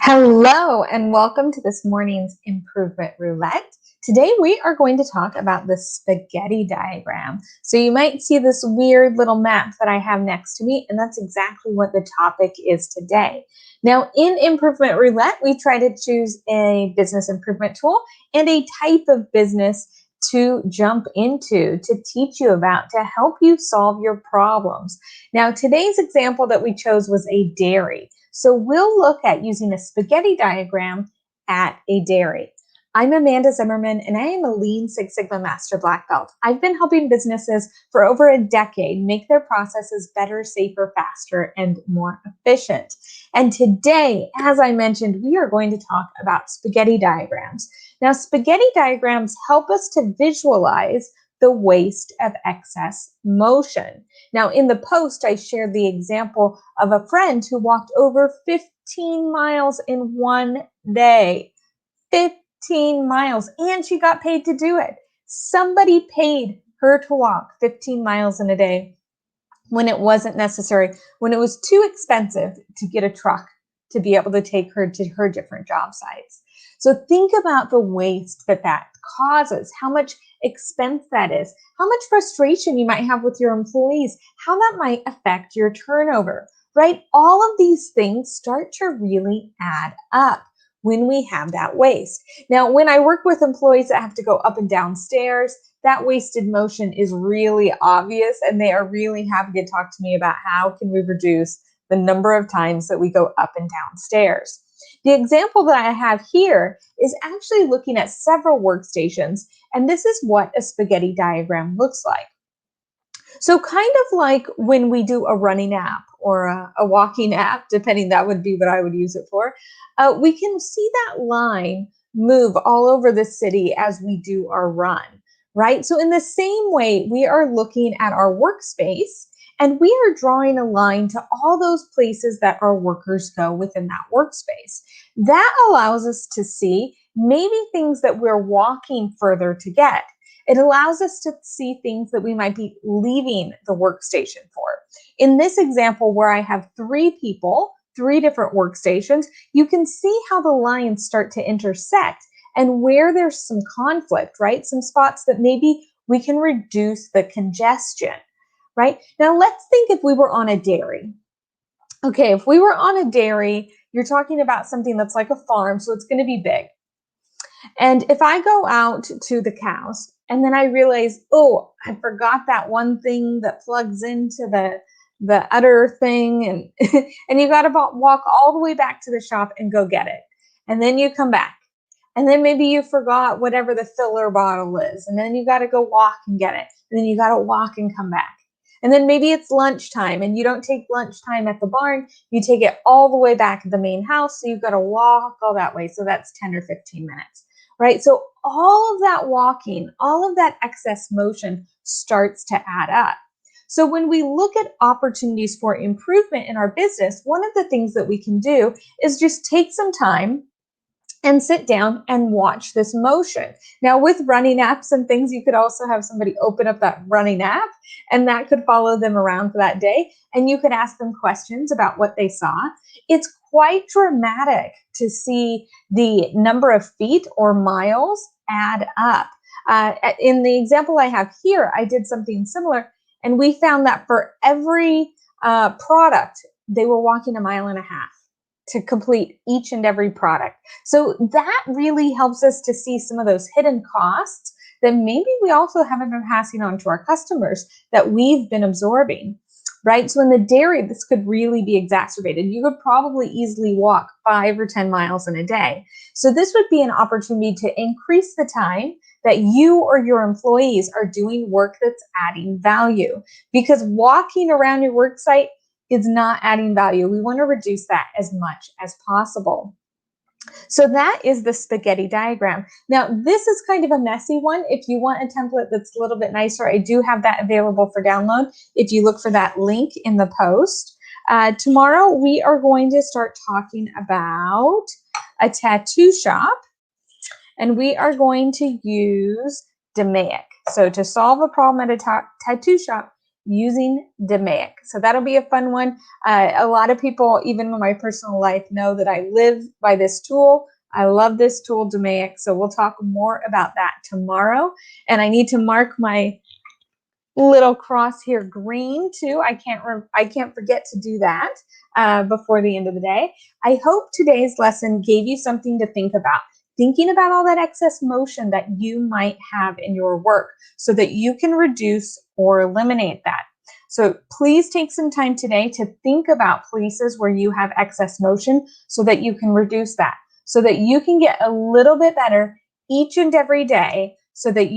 Hello and welcome to this morning's improvement roulette. Today we are going to talk about the spaghetti diagram. So you might see this weird little map that I have next to me, and that's exactly what the topic is today. Now in improvement roulette, we try to choose a business improvement tool and a type of business to jump into, to teach you about, to help you solve your problems. Now today's example that we chose was a dairy. So we'll look at using a spaghetti diagram at a dairy. I'm Amanda Zimmerman, and I am a Lean Six Sigma Master Black Belt. I've been helping businesses for over a decade make their processes better, safer, faster, and more efficient. And today, as I mentioned, we are going to talk about spaghetti diagrams. Now, spaghetti diagrams help us to visualize the waste of excess motion. Now, in the post, I shared the example of a friend who walked over 15 miles in one day. 15 miles, and she got paid to do it. Somebody paid her to walk 15 miles in a day when it wasn't necessary, when it was too expensive to get a truck to be able to take her to her different job sites. So think about the waste that causes, how much expense that is, how much frustration you might have with your employees, how that might affect your turnover, right? All of these things start to really add up when we have that waste. Now, when I work with employees that have to go up and down stairs, that wasted motion is really obvious, and they are really happy to talk to me about how can we reduce the number of times that we go up and down stairs. The example that I have here is actually looking at several workstations, and this is what a spaghetti diagram looks like. So kind of like when we do a running app or a walking app, depending, that would be what I would use it for, we can see that line move all over the city as we do our run, right? So in the same way, we are looking at our workspace and we are drawing a line to all those places that our workers go within that workspace. That allows us to see maybe things that we're walking further to get. It allows us to see things that we might be leaving the workstation for. In this example where I have three people, three different workstations, you can see how the lines start to intersect and where there's some conflict, right? Some spots that maybe we can reduce the congestion, right? Now let's think if we were on a dairy. Okay, if we were on a dairy, you're talking about something that's like a farm, so it's going to be big. And if I go out to the cows and then I realize, oh, I forgot that one thing that plugs into the udder thing, and and you got to walk all the way back to the shop and go get it. And then you come back. And then maybe you forgot whatever the filler bottle is, and then you got to go walk and get it. And then you got to walk and come back. And then maybe it's lunchtime and you don't take lunchtime at the barn, you take it all the way back to the main house, so you've got to walk all that way. So that's 10 or 15 minutes. Right? So all of that walking, all of that excess motion starts to add up. So when we look at opportunities for improvement in our business, one of the things that we can do is just take some time and sit down and watch this motion. Now with running apps and things, you could also have somebody open up that running app and that could follow them around for that day. And you could ask them questions about what they saw. It's quite dramatic to see the number of feet or miles add up. In the example I have here, I did something similar, and we found that for every product, they were walking 1.5 miles to complete each and every product. So that really helps us to see some of those hidden costs that maybe we also haven't been passing on to our customers that we've been absorbing, right? So in the dairy, this could really be exacerbated. You could probably easily walk 5 or 10 miles in a day. So this would be an opportunity to increase the time that you or your employees are doing work that's adding value, because walking around your work site is not adding value. We want to reduce that as much as possible. So that is the spaghetti diagram. Now, this is kind of a messy one. If you want a template that's a little bit nicer, I do have that available for download if you look for that link in the post. Tomorrow, we are going to start talking about a tattoo shop, and we are going to use DMAIC. So to solve a problem at a tattoo shop, using DMAIC. So that'll be a fun one. A lot of people, even in my personal life, know that I live by this tool. I love this tool, DMAIC. So we'll talk more about that tomorrow. And I need to mark my little cross here green too. I can't forget to do that before the end of the day. I hope today's lesson gave you something to think about. Thinking about all that excess motion that you might have in your work so that you can reduce or eliminate that. So please take some time today to think about places where you have excess motion so that you can reduce that, so that you can get a little bit better each and every day so that you